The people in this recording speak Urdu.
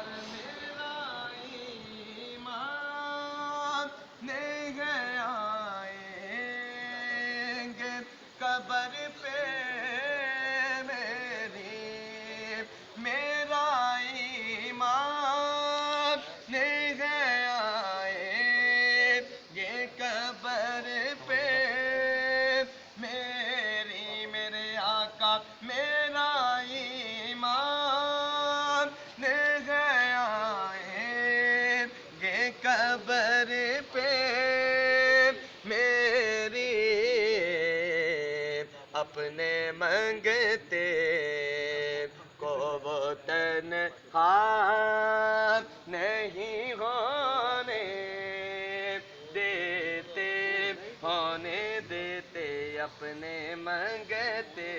اور میرا ایمان نہیں آئیں گے قبر پہ میرا ایمان نہیں آئے یہ قبر پہ میرے آقا میرا ایمان نہیں آئے یہ قبر پہ میری اپنے منگتے کو وہ تنہا نہیں ہونے دیتے اپنے منگتے